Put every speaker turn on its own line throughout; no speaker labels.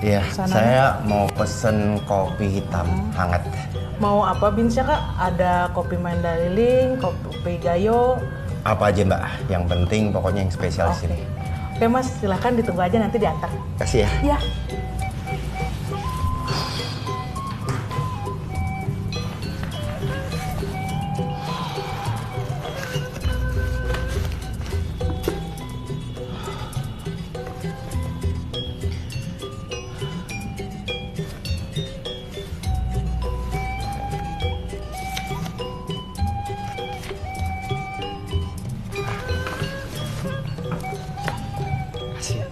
Iya,
Sana
saya mau pesen kopi hitam hangat.
Mau apa Binsya Kak? Ada kopi Mandailing, kopi Gayo.
Apa aja Mbak, yang penting pokoknya yang spesial di sini.
Oke Mas, silahkan ditunggu aja nanti diantar.
Kasih ya.
Iya.
Kasih ya.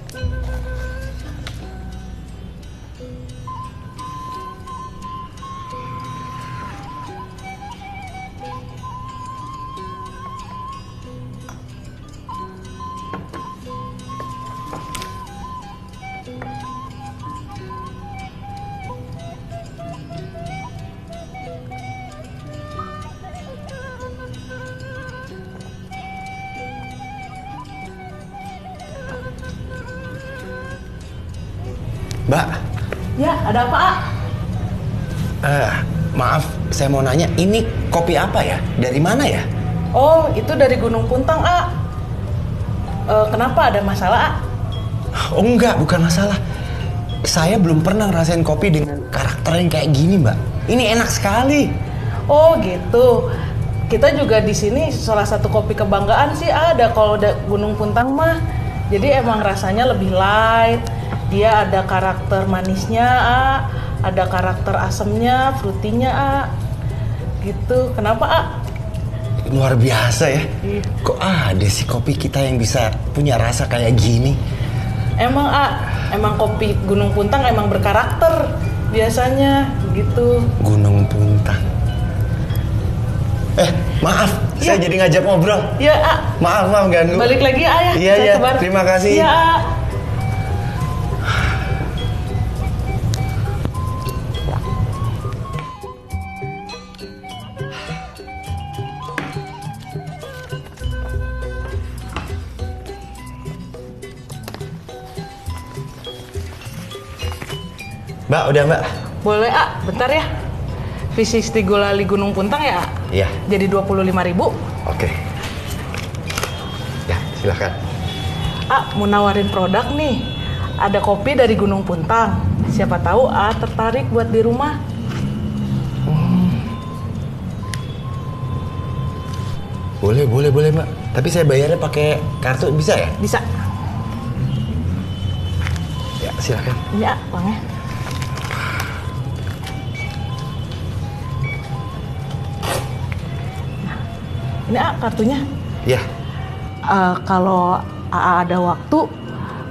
Mbak,
Ya, ada apa, A?
maaf, saya mau nanya, ini kopi apa ya? Dari mana ya?
Oh, itu dari Gunung Puntang, A. Kenapa ada masalah, A?
Oh enggak, bukan masalah. Saya belum pernah ngerasain kopi dengan karakter yang kayak gini, Mbak. Ini enak sekali.
Oh, gitu. Kita juga di sini salah satu kopi kebanggaan sih ada kalau Gunung Puntang mah. Jadi emang rasanya lebih light. Dia ada karakter manisnya, A. Ada karakter asamnya, fruitynya, A. Gitu. Kenapa, A?
Luar biasa ya.
Iya.
Kok ada sih kopi kita yang bisa punya rasa kayak gini?
Emang, A. Emang kopi Gunung Puntang emang berkarakter biasanya gitu.
Gunung Puntang. Maaf,
Ya.
saya jadi ngajak ngobrol.
Ya, A.
Maaf ganggu.
Balik lagi, A ya.
Iya,
Saya
iya.
sebar.
Terima kasih.
Iya, A.
Mbak, udah Mbak?
Boleh, A. Bentar ya. V60 Gulali Gunung Puntang ya, A?
Iya.
Jadi 25.000.
Oke. Ya, silakan.
A, mau nawarin produk nih. Ada kopi dari Gunung Puntang. Siapa tahu A tertarik buat di rumah.
Boleh Mbak. Tapi saya bayarnya pakai kartu bisa ya?
Bisa.
Ya, silakan.
Ini A, uangnya. Nah, ini A, kartunya.
Ya.
Kalau AA ada waktu,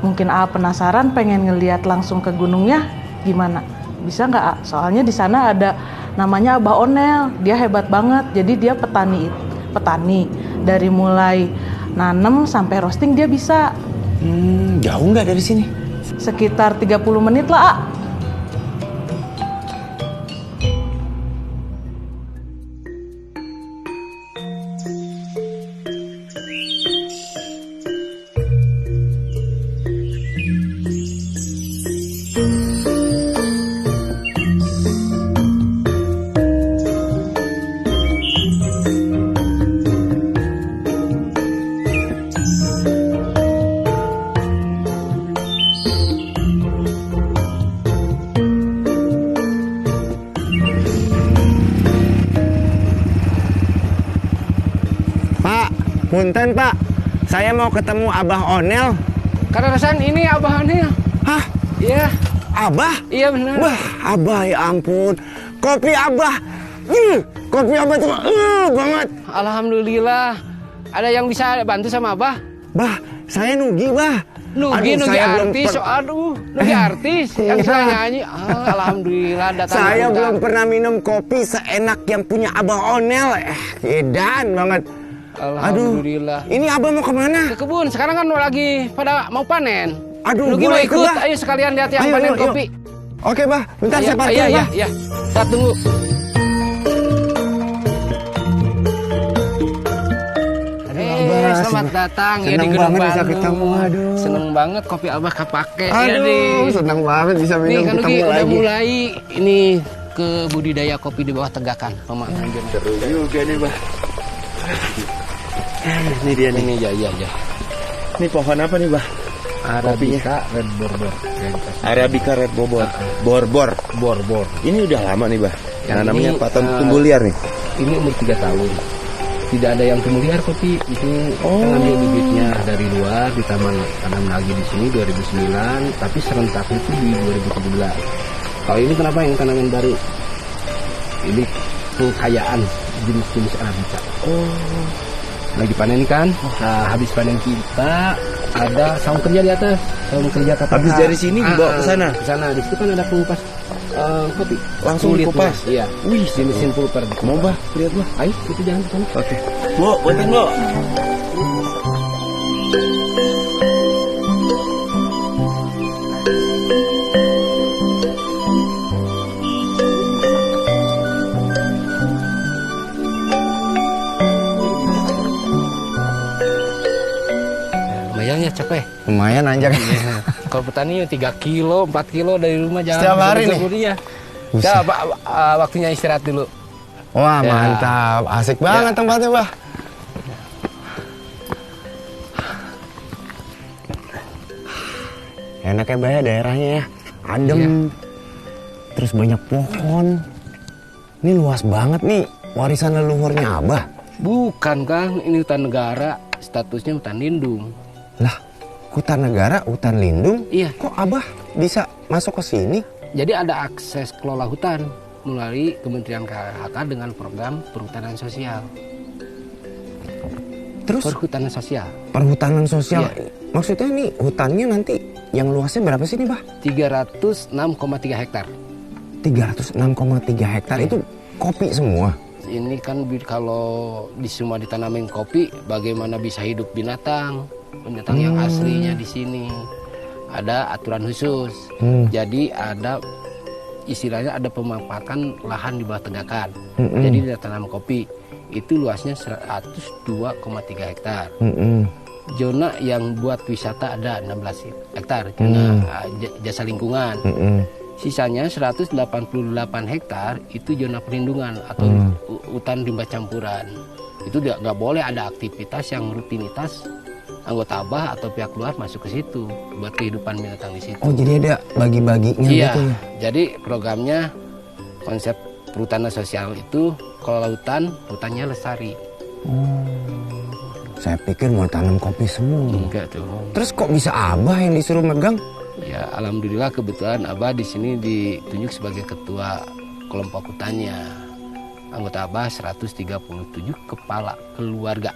mungkin AA penasaran pengen ngeliat langsung ke gunungnya, gimana? Bisa nggak, A? Soalnya di sana ada namanya Abah Onel, dia hebat banget. Jadi dia petani. Dari mulai nanem sampai roasting dia bisa.
Jauh nggak dari sini?
Sekitar 30 menit lah, A.
Punten Pak, saya mau ketemu Abah Onel.
Karasan ini Abah Onel.
Hah?
Iya.
Abah?
Iya benar.
Wah, Abah ya ampun. Kopi Abah. Kopi Abah tuh banget.
Alhamdulillah. Ada yang bisa bantu sama Abah?
Bah, saya nugi, Bah.
Nugi
saya
artis. Nugi artis yang bisa nyanyi. Alhamdulillah datang.
Saya belum pernah minum kopi seenak yang punya Abah Onel. Edan banget.
Alhamdulillah.
Aduh, ini Abah mau kemana?
Ke kebun. Sekarang kan lagi pada mau panen.
Aduh,
Nugi mau
boleh
ikut.
ikut, Bah?
Ayo sekalian lihat yang
Ayo,
panen
yuk,
kopi.
Oke, Bah. Bentar saya parkir,
Iya,
Bah.
iya. Saya tunggu.
Abah,
Selamat Selamat datang ya di
Senang
Gedung
banget bisa
Bandung.
ketemu, aduh.
Seneng banget kopi Abah kepake.
Aduh, senang banget bisa
Nih
minum
kan
ketemu
udah
lagi.
mulai ini ke budidaya kopi di bawah tegakan pemahaman
Seru juga nih, Bah. Ini dia nih.
Ini ya.
Ini pohon apa nih, Bah?
Arabica Red Borbor.
Arabica Red Bobor. Borbor.
Borbor.
Ini udah lama nih, Bah.
Yang
Nanamnya
ini,
paton tumbuh liar nih.
Ini umur 3 tahun. Tidak ada yang tumbuh liar kopi. Itu kita ngambil bibitnya dari luar, ditanam lagi di sini 2009, tapi serentak itu di 2017. Kalau ini kenapa yang tanaman baru? Ini kekayaan jenis-jenis Arabica. Lagi panen kan? Nah, habis panen kita ada saung kerja di atas, saung kerja KPK.
Habis dari sini dibawa ke sana?
Ke sana. Di situ kan ada pengupas kopi.
Langsung
Kulit,
dikupas?
Iya.
Wih,
di mesin pulper.
Mau, Bah? Lihat, Bah.
Ayo, itu jangan ke sana.
Oke. Bu, buatin, Bu.
Lumayan ya capek.
Lumayan anjak.
Kalau petani 3 kilo, 4 kilo dari rumah jangan.
Setiap hari nih?
Ya.
Buset.
Ya, Pak, waktunya istirahat dulu.
Wah,
Ya.
mantap. Asik banget tempatnya, Bah. Enak ya, Bah, ya, daerahnya ya. Adem. Terus banyak pohon. Ini luas banget nih. Warisan leluhurnya Abah.
Bukan, Kang. Ini hutan negara. Statusnya hutan lindung.
Lah, hutan negara, hutan lindung.
Iya.
Kok Abah bisa masuk ke sini?
Jadi ada akses kelola hutan melalui Kementerian KHK dengan program perhutanan sosial.
Terus
Perhutanan sosial.
perhutanan sosial.
Iya.
Maksudnya nih hutannya nanti yang luasnya berapa sih nih, Bah?
306,3 hektar.
306,3 hektar itu kopi semua.
Ini kan kalau di semua ditanamin kopi, bagaimana bisa hidup binatang yang aslinya di sini. Ada aturan khusus. Jadi ada istilahnya ada pemanfaatan lahan di bawah tegakan. Jadi dia tanam kopi itu luasnya 102,3 hektar. Zona yang buat wisata ada 16 hektar, zona jasa lingkungan. Sisanya 188 hektar itu zona perlindungan atau hutan rimba campuran. Itu nggak boleh ada aktivitas yang rutinitas anggota Abah atau pihak luar masuk ke situ buat kehidupan binatang di situ.
Oh, jadi ada bagi-baginya
Iya,
gitu ya?
jadi programnya konsep perhutanan sosial itu kalau hutannya lestari.
Saya pikir mau tanam kopi semua.
Enggak tuh.
Terus kok bisa Abah yang disuruh megang?
Ya, alhamdulillah kebetulan Abah di sini ditunjuk sebagai ketua kelompok hutannya. Anggota Abah 137 kepala keluarga.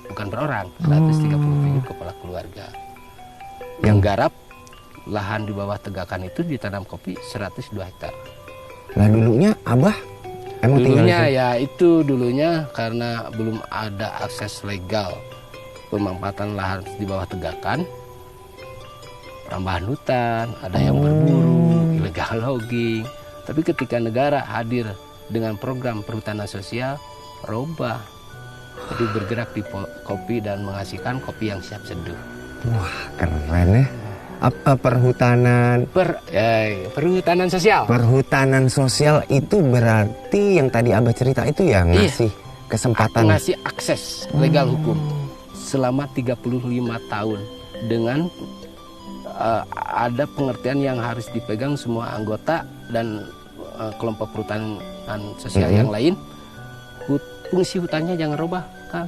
Bukan per orang, 137 kepala keluarga. Yang garap lahan di bawah tegakan itu ditanam kopi 102 hektar.
Lah dulunya Abah emang tinggal di
Dulunya
sini?
ya itu dulunya karena belum ada akses legal pemanfaatan lahan di bawah tegakan, perambahan hutan, ada yang berburu, illegal logging. Tapi ketika negara hadir dengan program perhutanan sosial, robah. Jadi bergerak di kopi dan menghasilkan kopi yang siap seduh.
Wah, keren ya. Apa perhutanan?
Perhutanan sosial.
Perhutanan sosial itu berarti yang tadi Abah cerita itu ya ngasih kesempatan.
Ngasih akses legal hukum selama 35 tahun dengan ada pengertian yang harus dipegang semua anggota dan kelompok perhutanan sosial yang lain. Fungsi hutannya jangan rubah, Kang.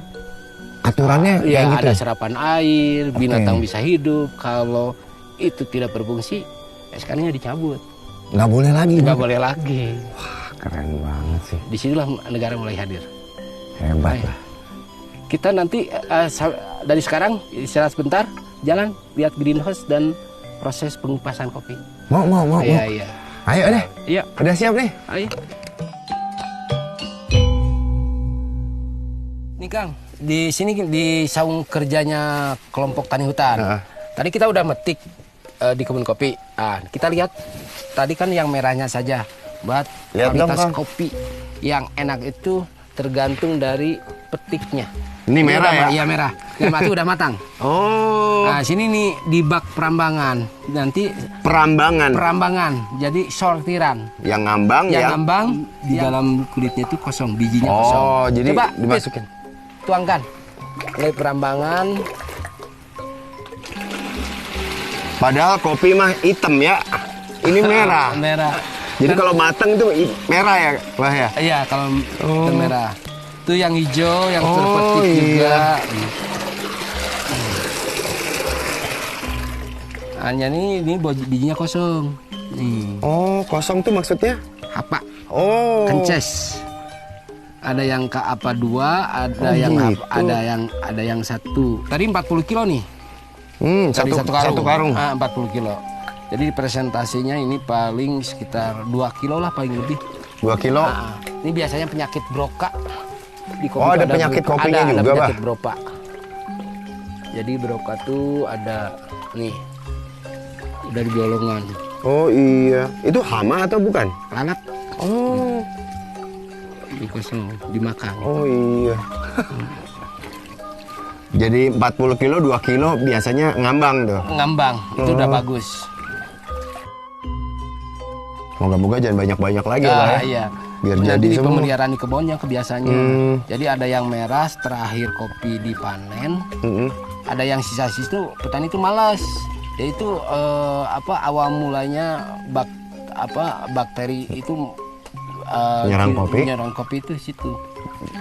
Aturannya
Ya,
kayak gitu.
ada serapan air, binatang bisa hidup. Kalau itu tidak berfungsi, SK-nya dicabut.
Nggak boleh lagi.
Nggak
Bang.
boleh lagi.
Wah, keren banget sih.
Disinilah negara mulai hadir.
Hebat
Ayo.
lah.
Kita nanti dari sekarang istirahat sebentar, jalan lihat greenhouse dan proses pengupasan kopi.
Mau.
Iya.
Ayo deh.
Iya,
Udah siap nih.
ayo. Nih Kang, di sini di saung kerjanya kelompok tani hutan. Tadi kita udah metik di kebun kopi. Kita lihat tadi kan yang merahnya saja. Buat
Lihat dong,
kualitas
Kang.
kopi yang enak itu tergantung dari petiknya.
Ini merah ya?
Iya merah. Yang mati udah matang.
Oh.
Nah sini nih di bak perambangan. Nanti perambangan. Jadi sortiran.
Yang ngambang
Yang
ya?
ngambang di dalam kulitnya itu kosong, bijinya kosong.
Oh, jadi
Coba
dimasukin.
tuangkan. Mulai perambangan.
Padahal kopi mah hitam ya. Ini merah.
Merah.
Jadi kalau matang itu merah ya, Bah ya?
Iya, kalau itu merah. Itu yang hijau, yang terpetik
iya.
juga. Hanya ini bijinya kosong. Nih,
Oh, kosong tuh maksudnya?
apa?
Oh.
Kences. Ada yang apa 2, ada yang
gitu.
ada yang 1. Tadi 40 kilo nih. Tadi
Satu karung.
40 kilo. Jadi presentasinya ini paling sekitar 2 kilo lah paling lebih.
2 kilo.
Nah, ini biasanya penyakit broka. Di kopi
Oh,
itu
ada penyakit kopinya
ada
juga,
penyakit
Bah?
broka. Jadi broka tuh ada nih. Udah di golongan.
Oh iya. Itu hama atau bukan?
Lalat
Oh.
di kosong dimakan.
Oh iya. Jadi 40 kilo, 2 kilo biasanya ngambang tuh.
Ngambang, itu udah
Oh.
bagus.
Moga-moga jangan banyak-banyak lagi lah ya.
Iya.
Biar
Nanti
jadi
di
semua.
pemeliharaan di kebunnya kebiasaannya. Jadi ada yang merah terakhir kopi dipanen.
Mm-mm.
Ada yang sisa-sisa itu petani itu malas. Dia itu awal mulanya bakteri itu
Menyerang
kopi itu situ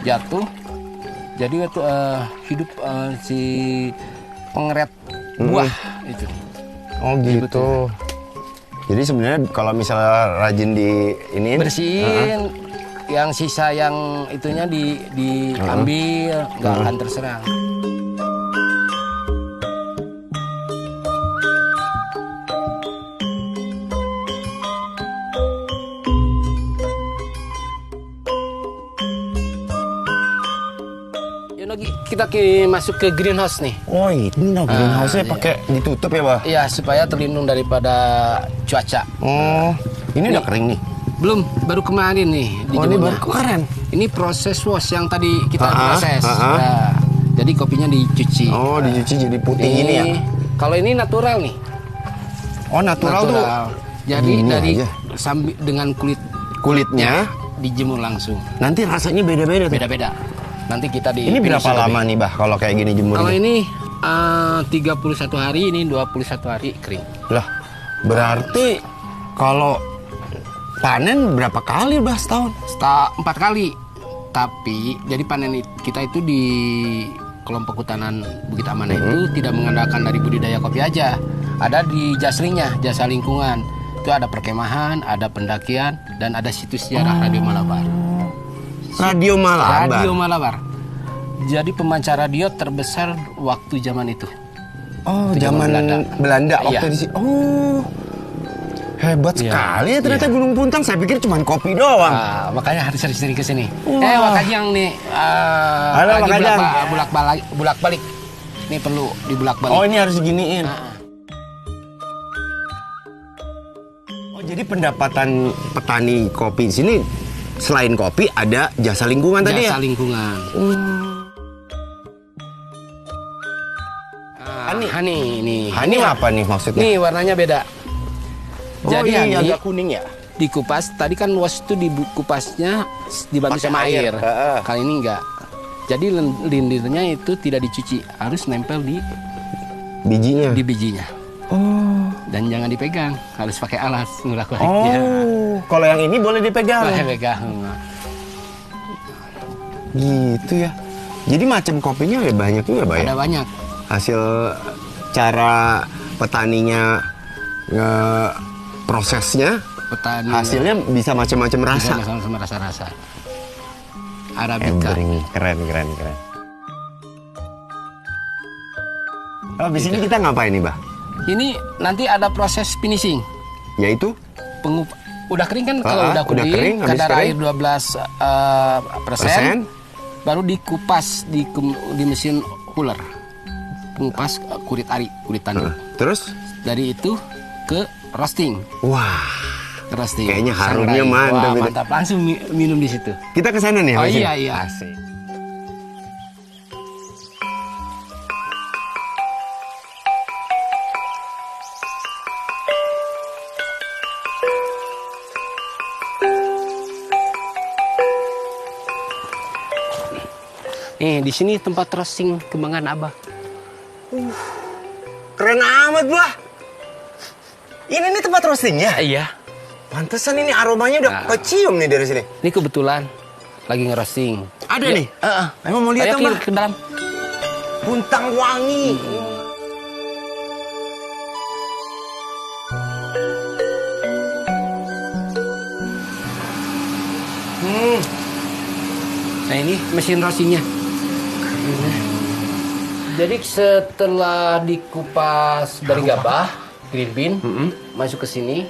jatuh. Jadi waktu hidup si pengeret buah itu.
Oh gitu. Jadi sebenarnya kalau misalnya rajin di ini
Bersihin yang sisa yang itunya diambil, nggak akan terserang. Yuk lagi kita masuk ke greenhouse nih.
Oh ini dong greenhouse-nya
iya.
pakai ditutup ya, Bah?
Iya, supaya terlindung daripada cuaca.
Oh, ini udah kering nih.
Belum, baru kemarin nih
Oh, ini
dijemurnya.
baru keren.
Ini proses wash yang tadi kita
Ah,
proses.
ah, ah.
Nah, jadi kopinya dicuci.
Oh, dicuci jadi putih ini ya.
Kalau ini natural nih.
Oh, natural tuh.
Jadi
Gini
dari
aja.
sambil dengan
Kulitnya
dijemur langsung.
nanti rasanya beda-beda tuh.
Beda-beda. Nanti kita di
Ini berapa
finish
lama nih, Bah, kalau kayak gini
lebih. Kalau
jemurnya?
ini 31 hari, ini 21 hari kering.
Lah, berarti kalau panen berapa kali, Bah, setahun?
4 kali. Tapi jadi panen kita itu di kelompok hutanan Bukit Amanah itu tidak mengandalkan dari budidaya kopi aja. Ada di jaslinya, jasa lingkungan. Itu ada perkemahan, ada pendakian, dan ada situs sejarah Radio Malabar.
Radio Malabar.
Radio Malabar. Jadi pemancar radio terbesar waktu zaman itu.
Oh,
Itu zaman
zaman Belanda waktu
Iya.
di sini. Oh. Hebat
Iya.
sekali ya ternyata
Iya.
Gunung Puntang. Saya pikir cuma kopi doang.
Makanya harus sering-sering ke sini.
Wah.
Wakajang nih.
Halo,
lagi
Wakajang.
bulak-balik. Ini perlu dibulak-balik.
Oh, ini harus diginiin.
Ah.
Oh, jadi pendapatan petani kopi di sini selain kopi ada jasa lingkungan tadi ya?
Jasa lingkungan. Hani.
Hani apa nih maksudnya?
Nih warnanya beda.
Oh,
Jadi
iya,
hani
agak kuning ya?
dikupas. Tadi kan wash itu dikupasnya dibantu
Pakai
sama
air.
air.
Heeh.
Kali ini enggak. Jadi lendirnya itu tidak dicuci, harus nempel di
Bijinya?
bijinya.
Oh.
Dan jangan dipegang, harus pakai alas ngulak-nguliknya.
Oh, kalau yang ini boleh dipegang?
Boleh pegang.
Gitu ya. Jadi macam kopinya ya banyak juga, Pak ya?
Ada banyak.
Hasil cara petaninya prosesnya,
Petani
hasilnya bisa macam-macam rasa.
sama rasa-rasa. Arabica.
Keren. Oh, di sini kita ngapain nih, Bah?
Ini nanti ada proses finishing.
Yaitu?
Udah kering kan? Kalau udah
udah kering, habis
kadar
kering.
air 12%, baru dikupas di mesin cooler. Pengupas kulit tandur.
Terus?
Dari itu ke roasting.
Wah,
Ke roasting.
Kayaknya harumnya
Sangrai.
mantap
Wah,
itu.
mantap. Langsung minum di situ.
kita ke sana nih.
Oh
habis ini?
iya.
Asik.
Di sini tempat roasting kembangan Abah.
Keren amat, Bah. Ini nih tempat roastingnya?
Iya.
Pantesan ini aromanya udah kecium nih dari sini.
Ini kebetulan lagi ngerosting.
Ada
Ya,
nih? Emang mau lihat
Ayo
dong, Bah?
ke dalam.
Puntang wangi.
Nah ini mesin roastingnya. Jadi setelah dikupas dari gabah, green bean, masuk ke sini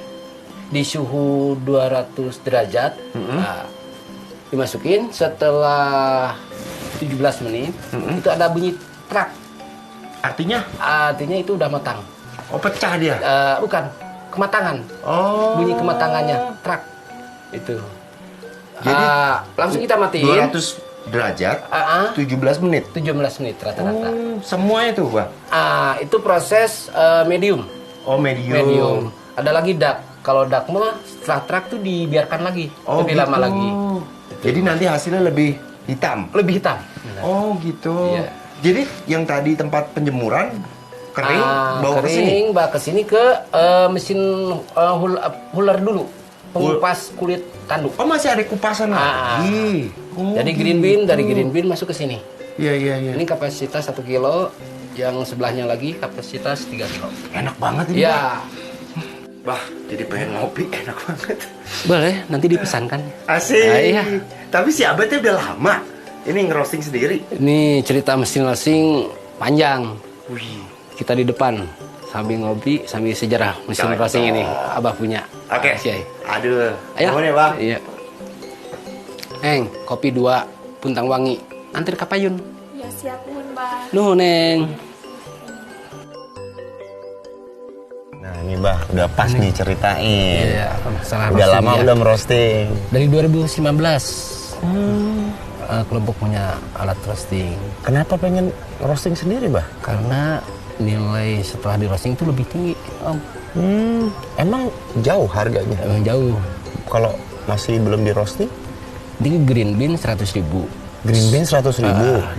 di suhu 200 derajat, nah, dimasukin setelah 17 menit, itu ada bunyi trak.
Artinya?
Artinya itu udah matang.
Oh, pecah dia?
Bukan, kematangan.
Oh.
Bunyi kematangannya, trak. Itu.
Jadi
langsung kita matiin.
200 derajat, 17 menit.
17 menit rata-rata.
Semuanya tuh, Bang?
Itu proses medium.
Oh, medium.
Medium. Ada lagi dark. Kalau dark mah setelah trak tuh dibiarkan lagi.
Oh,
lebih lama
gitu.
lagi.
Jadi nanti hasilnya lebih hitam?
Lebih hitam.
Oh, gitu.
Iya.
Jadi yang tadi tempat penjemuran kering, bawa ke sini?
Kering, bawa ke sini ke mesin huller dulu. Pengupas kulit tanduk.
Oh, masih ada kupasan lagi? Oh,
Jadi green bean, dari green bean masuk ke sini.
Iya.
Ini kapasitas 1 kilo, yang sebelahnya lagi kapasitas 3 kilo.
Enak banget ini,
Ya,
Bah, jadi pengen ngopi, enak banget.
boleh, nanti dipesankan.
Asik.
Iya.
Tapi si Abadnya udah lama. Ini ngerosting sendiri.
Ini cerita mesin roasting panjang.
Wih.
Kita di depan sambil ngopi, sambil sejarah mesin
Cocok.
roasting ini. Abah punya.
Oke.
Siai.
Aduh.
Ayo.
Nuhun ya, Bang.
Iya. Kopi 2, puntang wangi. Antar ke payun.
Ya siap nuhun, Bah.
Nuhun, Neng.
Nah, ini Bah, udah pas nih ceritain.
Iya, masalah
Udah
roasting
lama
ya.
belum roasting.
Dari 2019. Kelompok punya alat roasting.
Kenapa pengen roasting sendiri, Bah?
Karena nilai setelah di roasting itu lebih tinggi, Om.
Emang jauh harganya?
Emang jauh.
Kalau masih belum di roasting?
Di green bean 100.000.
Green bean 100.000.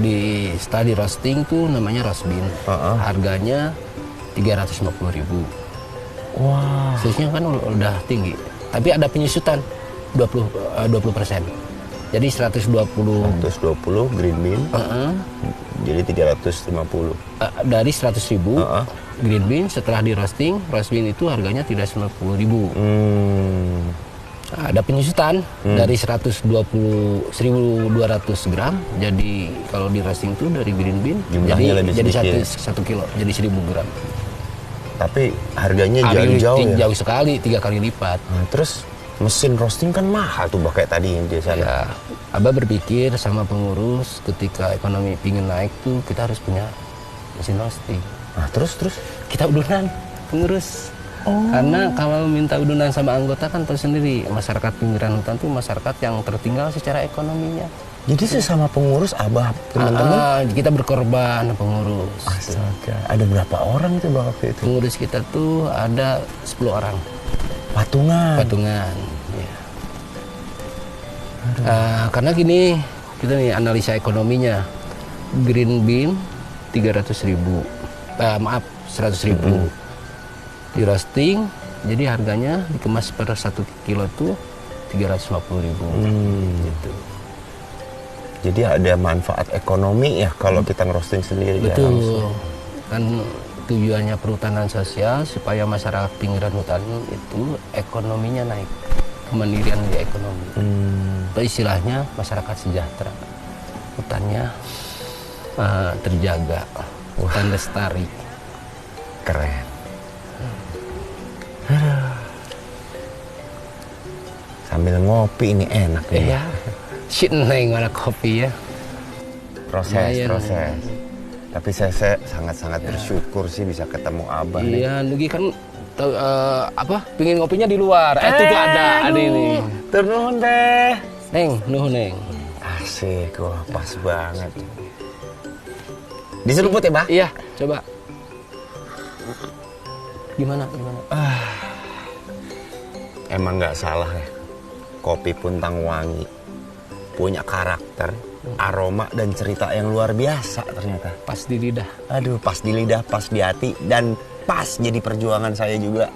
Setelah di roasting tuh namanya roast bean. Harganya 350.000.
Wah.
Seharusnya kan udah tinggi. Tapi ada penyusutan 20%. Jadi 120
120 green bean. Jadi 350.
dari 100.000 green bean setelah di roasting, roast bean itu harganya 350.000. Ada penyusutan dari 1.200 gram. Jadi kalau di roasting itu dari green bean
Jumlahnya lebih
jadi
sedikit.
1 kilo, jadi 1.000 gram.
Tapi harganya jauh ya.
Jauh sekali, 3 kali lipat.
Nah, terus mesin roasting kan mahal tuh, Bah, kayak tadi di sana.
Ya, Abah berpikir sama pengurus ketika ekonomi pingin naik tuh kita harus punya mesin roasting.
Nah, terus
Kita udunan pengurus. Karena kalau minta udunan sama anggota kan tahu sendiri, masyarakat pinggiran hutan tuh masyarakat yang tertinggal secara ekonominya.
jadi sesama pengurus Abah teman-teman.
Kita berkorban pengurus.
Astaga, ada berapa orang itu, Bah, waktu itu?
Pengurus kita tuh ada 10 orang.
Patungan.
Ya. Karena gini, kita nih analisa ekonominya. Green bean 300.000. 100.000. Di roasting, jadi harganya dikemas per 1 kilo tuh 350.000. Gitu.
Jadi ada manfaat ekonomi ya kalau kita ngerosting sendiri. Ya, langsung.
Betul. Kan tujuannya perhutanan sosial supaya masyarakat pinggiran hutan itu ekonominya naik, kemandirian di ekonomi. Itu istilahnya masyarakat sejahtera, hutannya terjaga, hutan lestari.
Keren. Sambil ngopi ini enak ya.
Iya, shit neng mana kopi ya. Lumayan.
Proses. Tapi saya sangat-sangat bersyukur sih bisa ketemu Abah nih.
Iya, Nugi kan pingin ngopinya di luar. Itu tuh ada ini.
Turun deh.
Neng, nuhun neng.
Asik, wah pas banget. Diseruput ya, Bah?
Iya, coba. Gimana?
Emang nggak salah ya. Kopi Puntang Wangi punya karakter aroma dan cerita yang luar biasa ternyata.
Pas di lidah.
Aduh, pas di lidah, pas di hati, dan pas jadi perjuangan saya juga.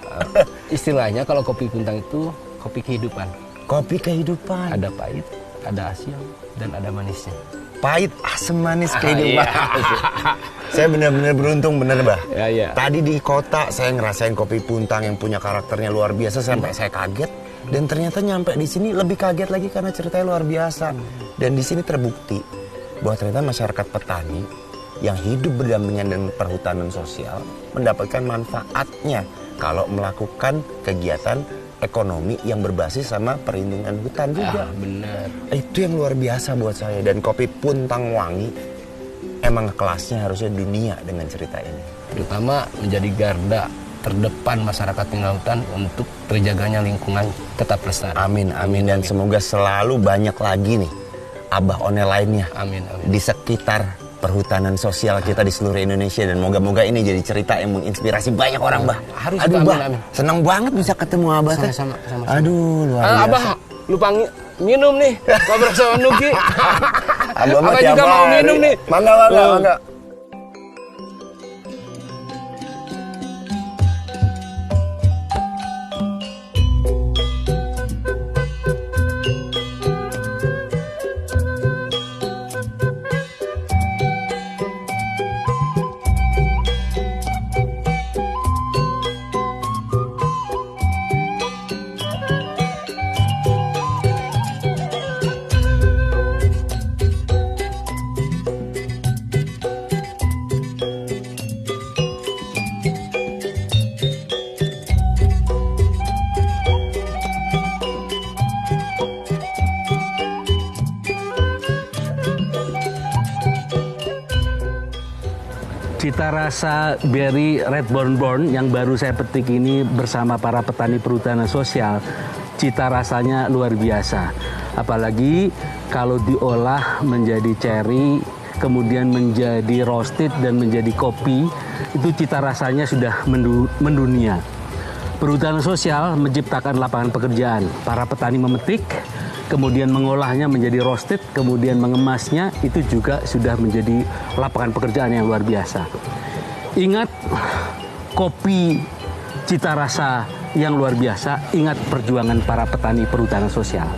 Istilahnya kalau kopi puntang itu kopi kehidupan.
Kopi kehidupan.
Ada pahit, ada asin, dan ada manisnya.
Pahit, asam, manis kehidupan. Saya benar-benar beruntung, bener bah.
Ya.
Tadi di kota saya ngerasain kopi puntang yang punya karakternya luar biasa sampai saya kaget. Dan ternyata nyampe di sini lebih kaget lagi karena ceritanya luar biasa. Dan di sini terbukti bahwa ternyata masyarakat petani yang hidup berdampingan dengan perhutanan sosial mendapatkan manfaatnya kalau melakukan kegiatan ekonomi yang berbasis sama perlindungan hutan juga.
Benar.
Itu yang luar biasa buat saya. Dan kopi Puntang Wangi emang kelasnya harusnya dunia dengan cerita ini.
Terutama menjadi garda terdepan masyarakat tinggal hutan untuk terjaganya lingkungan tetap lestari.
Amin, amin. Dan semoga selalu banyak lagi nih Abah One lainnya.
Amin.
Di sekitar perhutanan sosial kita di seluruh Indonesia. Dan moga-moga ini jadi cerita yang menginspirasi banyak orang, Bah.
Harus.
Aduh,
amin,
Bah,
amin.
senang banget bisa ketemu Abah. Teh.
Sama-sama.
Aduh, luar biasa.
Abah, lupa minum nih. Ngobrol sama Nugi.
Abah mah
Abah
tiap
juga mau
hari.
minum nih.
Mangga.
Cita rasa berry red bonbon yang baru saya petik ini bersama para petani perhutanan sosial, cita rasanya luar biasa. Apalagi kalau diolah menjadi cherry, kemudian menjadi roasted dan menjadi kopi, itu cita rasanya sudah mendunia. Perhutanan sosial menciptakan lapangan pekerjaan. Para petani memetik, kemudian mengolahnya menjadi roasted, kemudian mengemasnya, itu juga sudah menjadi lapangan pekerjaan yang luar biasa. Ingat kopi cita rasa yang luar biasa, ingat perjuangan para petani perhutanan sosial.